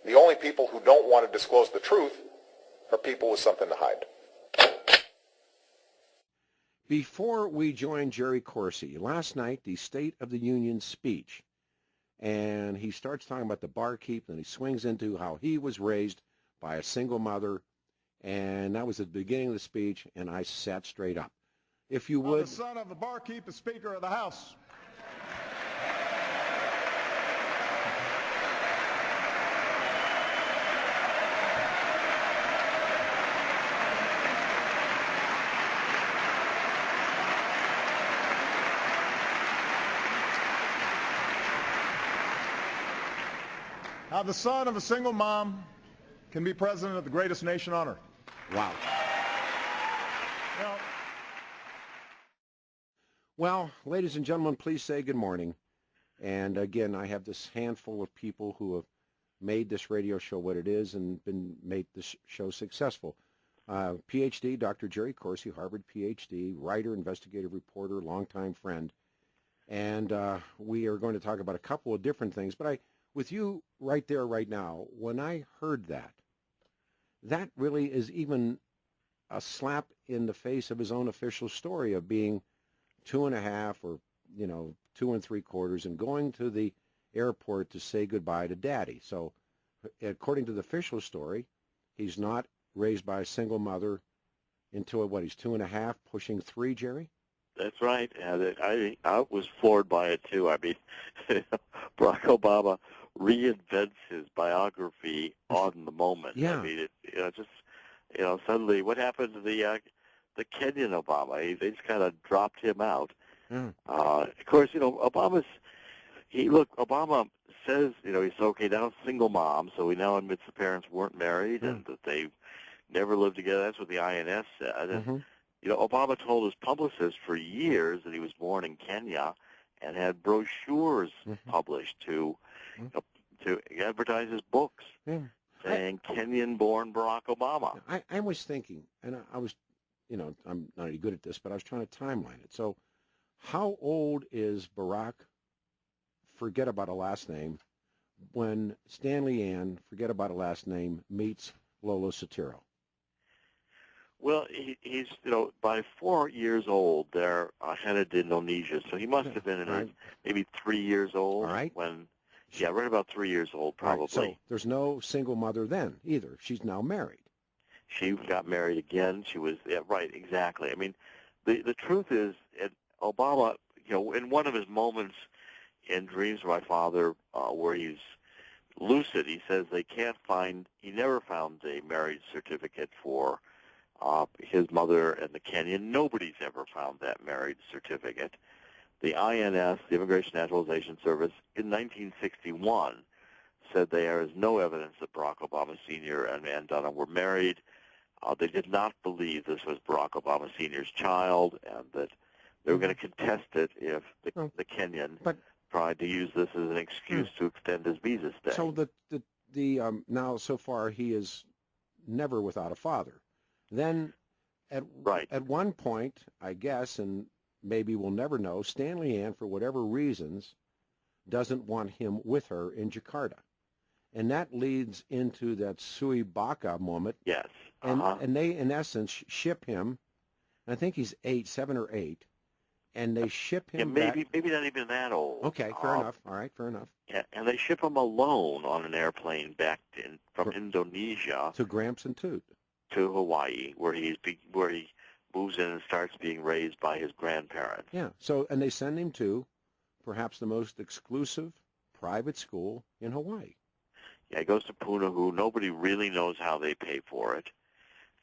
The only people who don't want to disclose the truth are people with something to hide. Before we join Jerry Corsi, last night, the State of the Union speech, and he starts talking about the barkeep, and he swings into how he was raised by a single mother, and that was at the beginning of the speech, and I sat straight up. If you would... The son of the barkeep is Speaker of the House. How the son of a single mom can be president of the greatest nation on earth. Wow. Well, ladies and gentlemen, please say good morning. And again, I have this handful of people who have made this radio show what it is and made this show successful. PhD, Dr. Jerry Corsi, Harvard PhD, writer, investigative reporter, longtime friend. And we are going to talk about a couple of different things. But with you right there right now, when I heard that, that really is even a slap in the face of his own official story of being 2.5 or, 2 3/4 and going to the airport to say goodbye to Daddy. So according to the official story, he's not raised by a single mother until, he's 2.5, pushing 3, Jerry? That's right. And I was floored by it, too. I mean, Barack Obama reinvents his biography on the moment. Yeah. I mean, suddenly what happened to the Kenyan Obama? They just kind of dropped him out. Mm. Of course, Obama says, he's okay, now single mom, so he now admits the parents weren't married and that they never lived together. That's what the INS said. Mm-hmm. And, Obama told his publicist for years that he was born in Kenya and had brochures published to advertise his books saying Kenyan-born Barack Obama. I was thinking, and I was, I'm not any good at this, but I was trying to timeline it. So how old is Barack, forget about a last name, when Stanley Ann, forget about a last name, meets Lolo Sotero? Well, he's, by 4 years old, they're headed to Indonesia, so he must have been in his maybe 3 years old. All right. Right about 3 years old, probably. Right, so there's no single mother then either. She's now married. She got married again. She was, right, exactly. I mean, the truth is, Obama, in one of his moments in Dreams of My Father, where he's lucid, he says he never found a marriage certificate for his mother and the Kenyan. Nobody's ever found that marriage certificate. The INS, the Immigration Naturalization Service, in 1961 said there is no evidence that Barack Obama Sr. and Ann Dunham were married. They did not believe this was Barack Obama Sr.'s child, and that they were going to contest it if the Kenyan tried to use this as an excuse to extend his visa stay. So now so far he is never without a father. Then at one point, I guess, and maybe we'll never know, Stanley Ann, for whatever reasons, doesn't want him with her in Jakarta. And that leads into that Sui Baka moment. Yes. And they, in essence, ship him, I think he's 7 or 8, and they ship him back. Maybe not even that old. Okay, fair enough. All right, fair enough. Yeah, and they ship him alone on an airplane back from Indonesia to Gramps and Toot, to Hawaii, where he moves in and starts being raised by his grandparents. Yeah. So, and they send him to perhaps the most exclusive private school in Hawaii. Yeah, he goes to Punahou. Nobody really knows how they pay for it.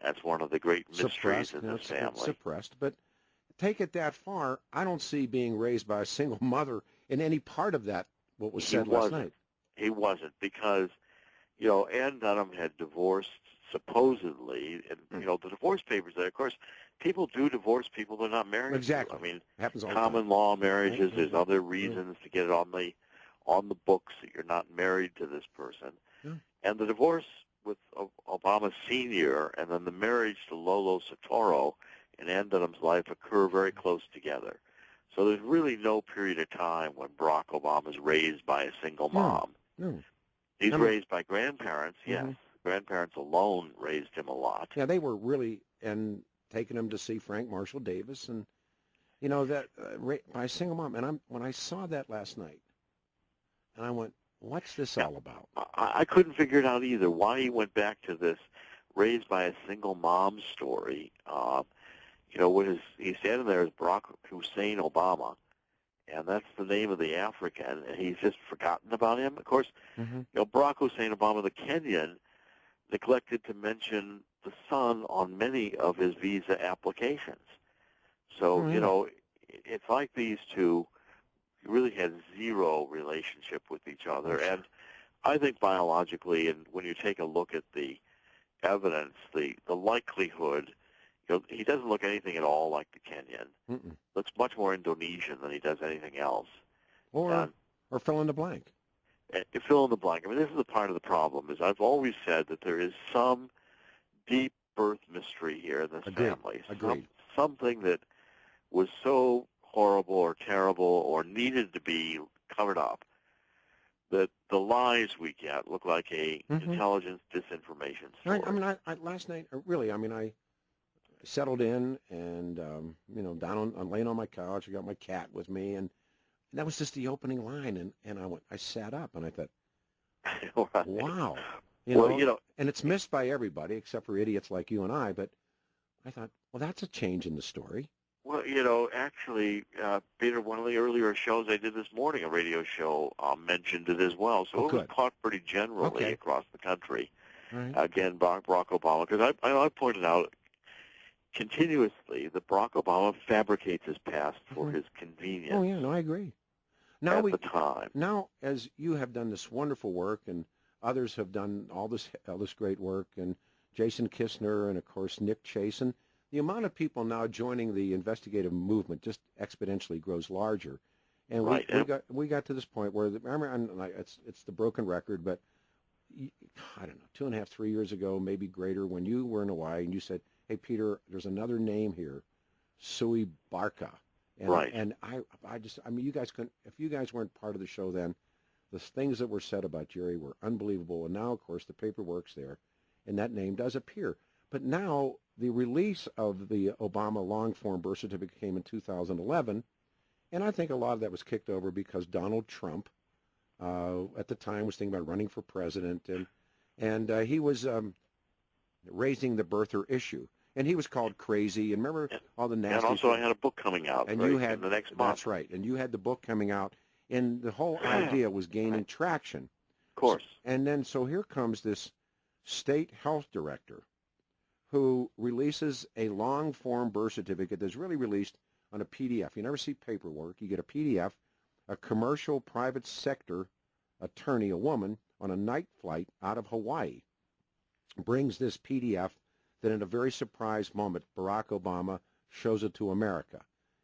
That's one of the great mysteries in this family. It's suppressed, but take it that far, I don't see being raised by a single mother in any part of that, what was said last night. He wasn't, because, Ann Dunham had divorced supposedly, and, the divorce papers there, of course, people do divorce people they're not married exactly. to. I mean, happens all common the time. Law marriages, there's other reasons to get it on the books that you're not married to this person. Yeah. And the divorce with Obama Sr. and then the marriage to Lolo Sotero in Ann Dunham's life occur very close together. So there's really no period of time when Barack Obama is raised by a single mom. No. He's raised by grandparents, yes. Grandparents alone raised him a lot. Yeah, they were really, and taking him to see Frank Marshall Davis, and that by a single mom. And when I saw that last night, and I went, "What's this all about?" I couldn't figure it out either. Why he went back to this raised by a single mom story. He's standing there as Barack Hussein Obama, and that's the name of the African, and he's just forgotten about him. Of course, Barack Hussein Obama, the Kenyan, neglected to mention the son on many of his visa applications. So, it's like these two really had zero relationship with each other. And I think biologically, and when you take a look at the evidence, the likelihood, he doesn't look anything at all like the Kenyan. Looks much more Indonesian than he does anything else. Or fill in the blank. Fill in the blank. I mean, this is a part of the problem, is I've always said that there is some deep birth mystery here in this family. Agreed. Something that was so horrible or terrible or needed to be covered up that the lies we get look like a intelligence disinformation story. I mean, I last night, really, I settled in and, I'm laying on my couch. I got my cat with me, and that was just the opening line. And I sat up and I thought, right. Wow. And it's missed by everybody except for idiots like you and I. But I thought, well, that's a change in the story. Well, actually, Peter, one of the earlier shows I did this morning, a radio show, mentioned it as well. So it was caught pretty generally across the country. Right. Again, Barack Obama, because I pointed out continuously that Barack Obama fabricates his past for his convenience. Oh, yeah, no, I agree. At the time. Now, as you have done this wonderful work, and others have done all this great work, and Jason Kistner, and, of course, Nick Chase, and the amount of people now joining the investigative movement just exponentially grows larger. And we got to this point where, it's the broken record, but I don't know, 2.5, 3 years ago, maybe greater, when you were in Hawaii and you said, "Hey, Peter, there's another name here, Sui Barca." And you guys couldn't, if you guys weren't part of the show then, the things that were said about Jerry were unbelievable. And now, of course, the paperwork's there, and that name does appear. But now the release of the Obama long-form birth certificate came in 2011, and I think a lot of that was kicked over because Donald Trump, at the time, was thinking about running for president, and he was raising the birther issue. And he was called crazy. And remember all the nasty... And also I had a book coming out in the next month. That's right. And you had the book coming out. And the whole idea was gaining traction. Of course. So here comes this state health director who releases a long-form birth certificate that's really released on a PDF. You never see paperwork. You get a PDF. A commercial private sector attorney, a woman, on a night flight out of Hawaii, brings this PDF that in a very surprised moment, Barack Obama shows it to America.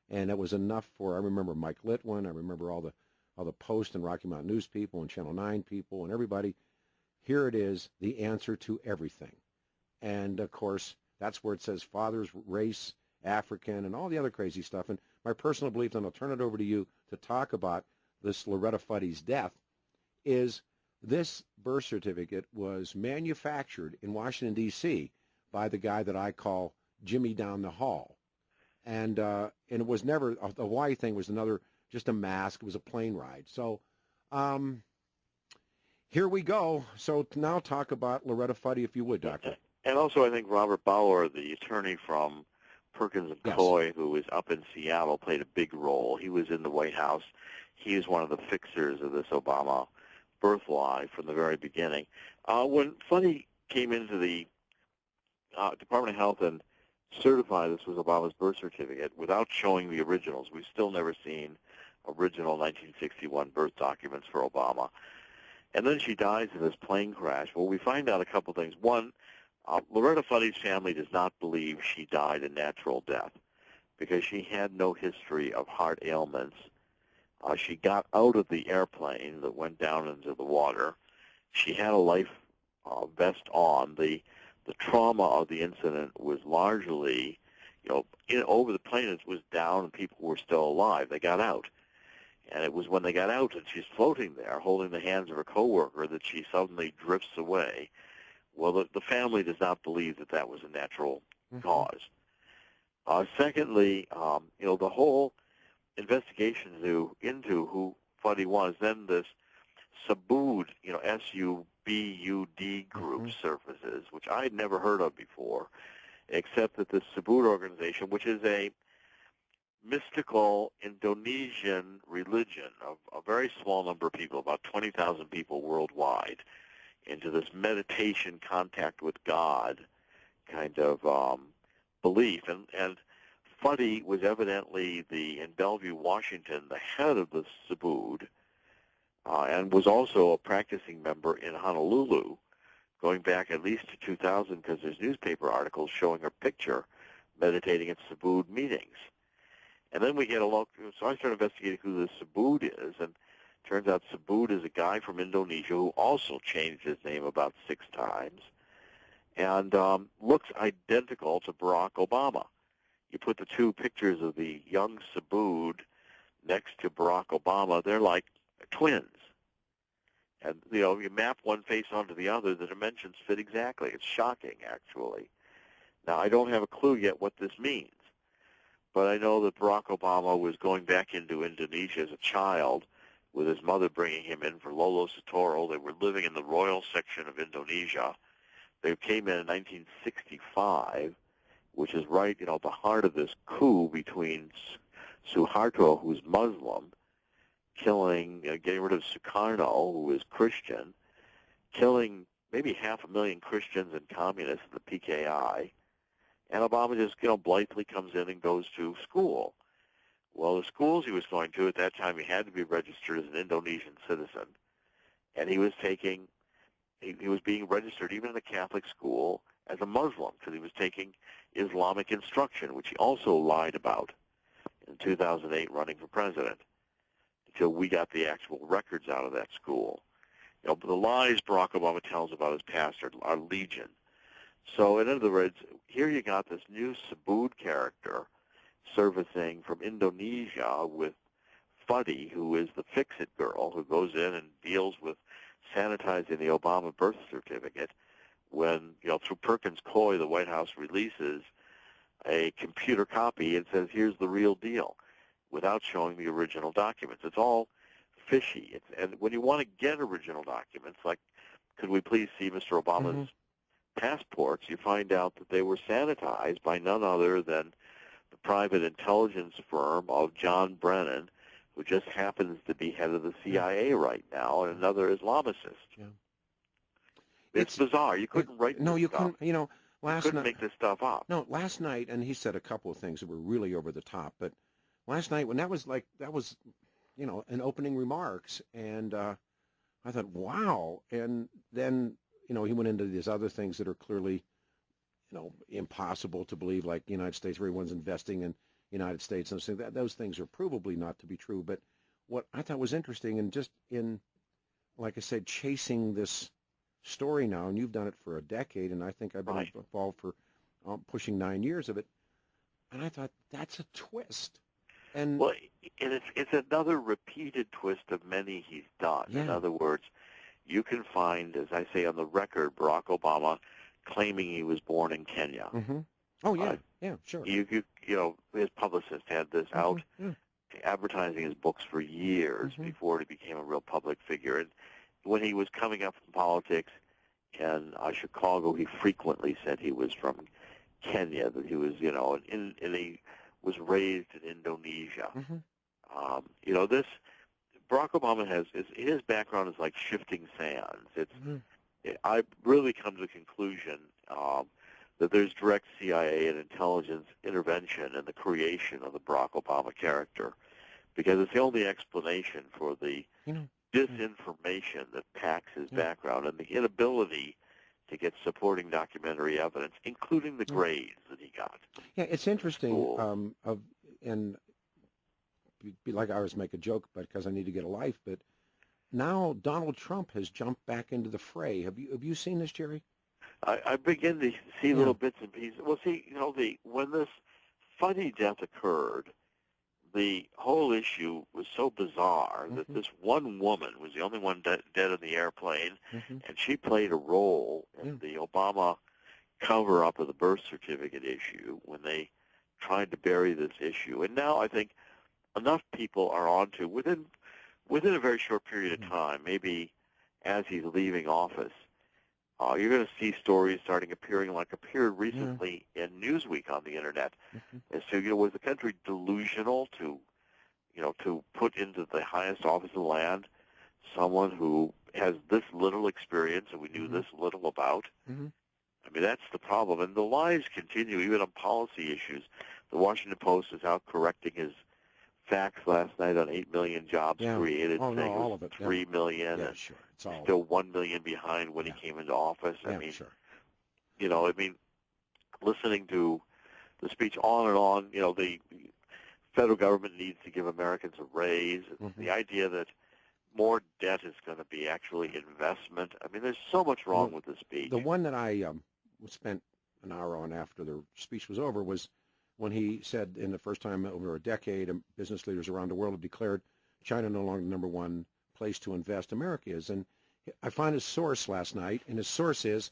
And it was enough for, I remember Mike Litwin, I remember all the Post and Rocky Mountain News people and Channel 9 people and everybody. Here it is, the answer to everything. And, of course, that's where it says father's race, African, and all the other crazy stuff. And my personal belief, and I'll turn it over to you to talk about this Loretta Fuddy's death, is this birth certificate was manufactured in Washington, D.C., by the guy that I call Jimmy down the hall. And it was never, the Hawaii thing was just a mask. It was a plane ride. So here we go. So now talk about Loretta Fuddy, if you would, Doctor. And also I think Robert Bauer, the attorney from Perkins and Coy, who was up in Seattle, played a big role. He was in the White House. He was one of the fixers of this Obama birth lie from the very beginning. When Fuddy came into the Department of Health and certified this was Obama's birth certificate without showing the originals. We've still never seen original 1961 birth documents for Obama. And then she dies in this plane crash. Well, we find out a couple things. One, Loretta Fuddy's family does not believe she died a natural death because she had no history of heart ailments. She got out of the airplane that went down into the water. She had a life vest on. The trauma of the incident was largely, over the plane it was down and people were still alive. They got out. And it was when they got out and she's floating there, holding the hands of her coworker, that she suddenly drifts away. Well, the family does not believe that that was a natural cause. Secondly, the whole investigation into who Fuddy was, then this Subud, S-U-B-U-D group surfaces, which I had never heard of before, except that the Subud organization, which is a mystical Indonesian religion of a very small number of people, about 20,000 people worldwide, into this meditation, contact with God kind of belief. And Fuddy was evidently in Bellevue, Washington, the head of the Subud, and was also a practicing member in Honolulu, going back at least to 2000, because there's newspaper articles showing her picture meditating at Subud meetings. And then we get a look, so I started investigating who the Subud is, and it turns out Subud is a guy from Indonesia who also changed his name about 6 times, and looks identical to Barack Obama. You put the 2 pictures of the young Subud next to Barack Obama, they're like twins. And, you map one face onto the other, the dimensions fit exactly. It's shocking, actually. Now, I don't have a clue yet what this means, but I know that Barack Obama was going back into Indonesia as a child with his mother bringing him in for Lolo Soetoro. They were living in the royal section of Indonesia. They came in 1965, which is right, the heart of this coup between Suharto, who's Muslim, getting rid of Sukarno, who is Christian, killing maybe 500,000 Christians and communists in the PKI, and Obama just, blithely comes in and goes to school. Well, the schools he was going to at that time, he had to be registered as an Indonesian citizen, and he was being registered even in a Catholic school as a Muslim, because he was taking Islamic instruction, which he also lied about in 2008 running for president, until we got the actual records out of that school. But the lies Barack Obama tells about his past are legion. So in other words, here you got this new Subud character surfacing from Indonesia with Fuddy, who is the fix-it girl who goes in and deals with sanitizing the Obama birth certificate when, through Perkins Coie, the White House releases a computer copy and says, here's the real deal, without showing the original documents. It's all fishy. And when you want to get original documents, like, could we please see Mr. Obama's passports, you find out that they were sanitized by none other than the private intelligence firm of John Brennan, who just happens to be head of the CIA right now, and another Islamicist. Yeah. It's bizarre. You couldn't write this you stuff. couldn't, you couldn't make this stuff up. No, last night, and he said a couple of things that were really over the top, but last night, when that was, an opening remarks, and I thought, wow, and then, he went into these other things that are clearly, impossible to believe, like the United States, everyone's investing in the United States, and that those things are provably not to be true. But what I thought was interesting, and just in, like I said, chasing this story now, and you've done it for a decade, and I think I've been involved for pushing 9 years of it, and I thought, that's a twist. And well, and it's another repeated twist of many he's done. Yeah. In other words, you can find, as I say on the record, Barack Obama claiming he was born in Kenya. Oh, yeah, sure. His publicist had this out, advertising his books for years before he became a real public figure. And when he was coming up in politics in Chicago, he frequently said he was from Kenya, that he was, and he was raised in Indonesia. This Barack Obama his background is like shifting sands. I really come to the conclusion that there's direct CIA and intelligence intervention in the creation of the Barack Obama character, because it's the only explanation for the disinformation that packs his background and the inability to get supporting documentary evidence, including the grades that he got. Yeah, it's interesting. And be like I always make a joke, but because I need to get a life. But now Donald Trump has jumped back into the fray. Have you seen this, Jerry? I begin to see little bits and pieces. Well, see, when this Fuddy death occurred, the whole issue was so bizarre that this one woman was the only one dead in the airplane, and she played a role in the Obama cover-up of the birth certificate issue when they tried to bury this issue. And now I think enough people are onto, within a very short period of time, maybe as he's leaving office, you're going to see stories starting appearing like appeared recently in Newsweek on the Internet as to, was the country delusional to put into the highest office of the land someone who has this little experience and we knew this little about? I mean, that's the problem. And the lies continue, even on policy issues. The Washington Post is out correcting his facts last night on 8 million jobs created, saying all it was of it. 3 million, and sure. It's all still 1 million behind when he came into office. I mean, listening to the speech on and on, the federal government needs to give Americans a raise. The idea that more debt is going to be actually investment. I mean, there's so much wrong with this speech. The one that I spent an hour on after the speech was over was when he said, in the first time over a decade, business leaders around the world have declared China no longer the number one place to invest. America is. And I found his source last night, and his source is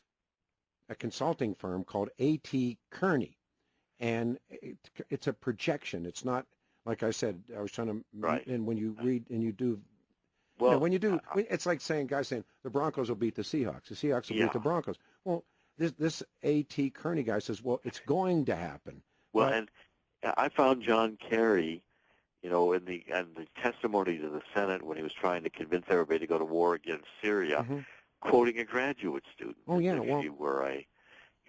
a consulting firm called A.T. Kearney. And it's a projection. It's not, like I said, I was trying to, and when you read and you do, it's like guys saying the Broncos will beat the Seahawks. The Seahawks will beat the Broncos. Well, this A.T. Kearney guy says, well, it's going to happen. Well, and I found John Kerry, in the testimony to the Senate when he was trying to convince everybody to go to war against Syria, quoting a graduate student. If you were a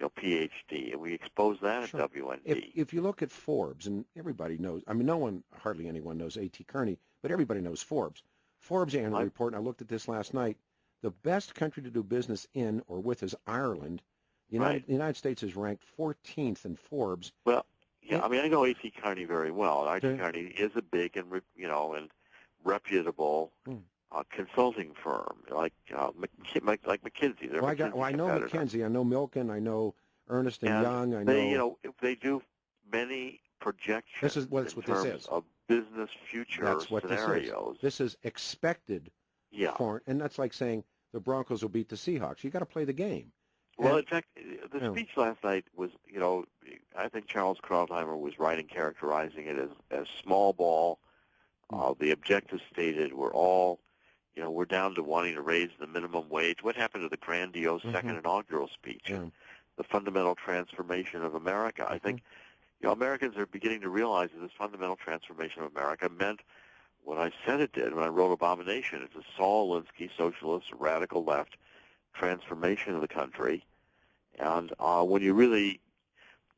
PhD, and we exposed that at WND. If you look at Forbes, and everybody knows, I mean, hardly anyone knows A.T. Kearney, but everybody knows Forbes. Forbes annual report, and I looked at this last night, the best country to do business in or with is Ireland. The United States is ranked 14th in Forbes. Well, I mean, I know A.T. Kearney very well. A.T. Kearney is a big and reputable consulting firm, like McKinsey. I know McKinsey. I know Milken. I know Ernst and Young. I know they do many projections. This is what this is of business future That's what scenarios. This is expected. And that's like saying the Broncos will beat the Seahawks. You got to play the game. Well, in fact, the speech last night was, I think Charles Krauthammer was right in characterizing it as small ball. The objectives stated were all, we're down to wanting to raise the minimum wage. What happened to the grandiose second inaugural speech? The fundamental transformation of America. I think, Americans are beginning to realize that this fundamental transformation of America meant what I said it did when I wrote Abomination. It's a Saul Alinsky, socialist, radical left transformation of the country. And when you really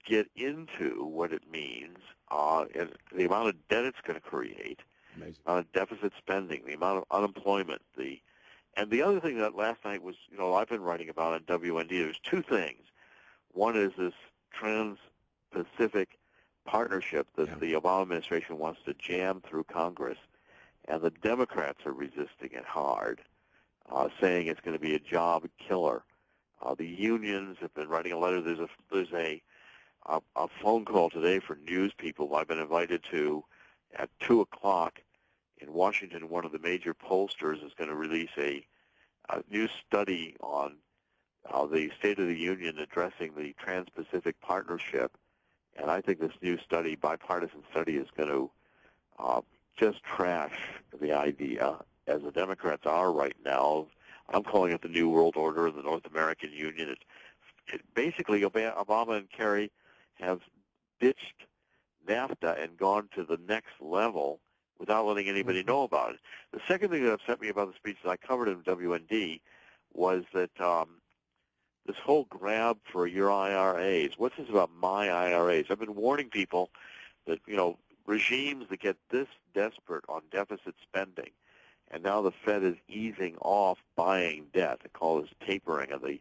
get into what it means, and the amount of debt it's going to create, the amount of deficit spending, the amount of unemployment, and the other thing that last night was, I've been writing about on WND, there's two things. One is this Trans-Pacific partnership that the Obama administration wants to jam through Congress, and the Democrats are resisting it hard, saying it's going to be a job killer. The unions have been writing a letter. There's a phone call today for news people I've been invited to at 2 o'clock in Washington. One of the major pollsters is going to release a new study on the State of the Union addressing the Trans-Pacific Partnership. And I think this new study, bipartisan study, is going to just trash the idea, as the Democrats are right now. I'm calling it the New World Order, the North American Union. It basically, Obama and Kerry have ditched NAFTA and gone to the next level without letting anybody know about it. The second thing that upset me about the speech that I covered in WND was that this whole grab for your IRAs. What's this about my IRAs? I've been warning people that, regimes that get this desperate on deficit spending, and now the Fed is easing off buying debt. They call this tapering of the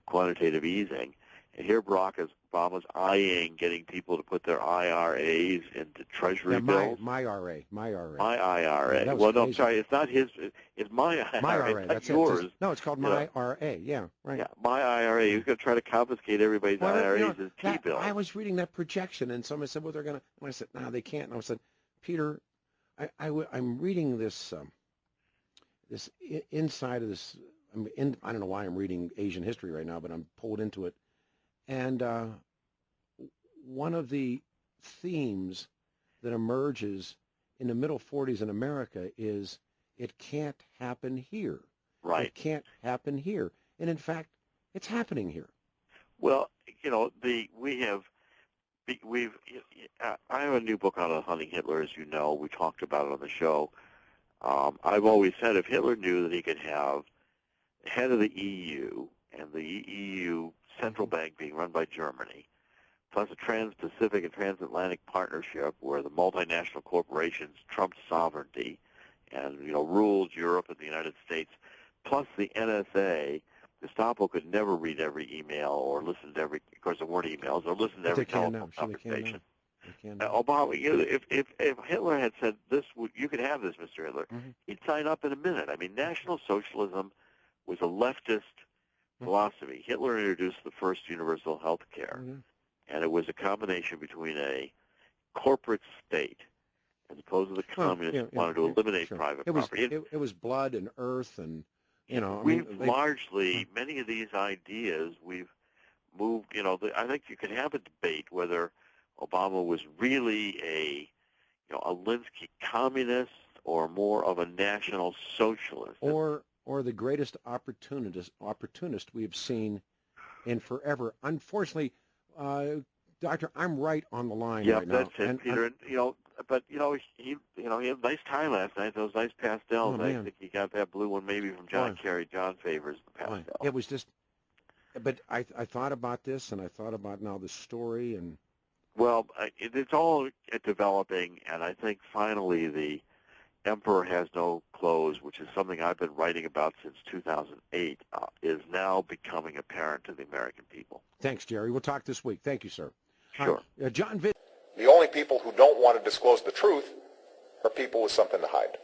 quantitative easing. And here Barack Obama's eyeing getting people to put their IRAs into Treasury bills. My IRA. My IRA. Yeah, well, no, I'm sorry. It's not his. It's my IRA. My IRA. It's that's yours. No, it's called my IRA. Yeah, right. Yeah, my IRA. He's going to try to confiscate everybody's IRAs as T-bills. I was reading that projection, and somebody said, well, they're going to. And I said, no, they can't. And I said, Peter, I'm reading this inside of this. I don't know why I'm reading Asian history right now, but I'm pulled into it. And one of the themes that emerges in the middle 40s in America is it can't happen here. Right. It can't happen here. And in fact, it's happening here. Well, you know, I have a new book out on hunting Hitler, as you know. We talked about it on the show. I've always said if Hitler knew that he could have the head of the EU and the EU central bank being run by Germany, plus a trans-Pacific and transatlantic partnership where the multinational corporations trumped sovereignty and, you know, ruled Europe and the United States, plus the NSA, Gestapo could never read every email or listen to every, of course there weren't emails, or listen to every telephone conversation. Obama, you know, if Hitler had said this, you could have this, Mr. Hitler, he'd sign up in a minute. I mean, National Socialism was a leftist philosophy. Hitler introduced the first universal health care, and it was a combination between a corporate state as opposed to the communists who wanted to eliminate private property. It was blood and earth and, you know. Largely, many of these ideas we've moved, you know, I think you could have a debate whether Obama was really a Linsky communist or more of a national socialist. Or the greatest opportunist we have seen in forever. Unfortunately, Doctor, I'm right on the line right now. Yeah, that's it, Peter. But he had a nice tie last night. Those nice pastels. I think he got that blue one maybe from John Kerry. John favors the pastel. It was just. But I thought about this, and I thought about now the story, and. Well, it's all developing, and I think finally the Emperor Has No Clothes, which is something I've been writing about since 2008, is now becoming apparent to the American people. Thanks, Jerry. We'll talk this week. Thank you, sir. Sure. John. The only people who don't want to disclose the truth are people with something to hide.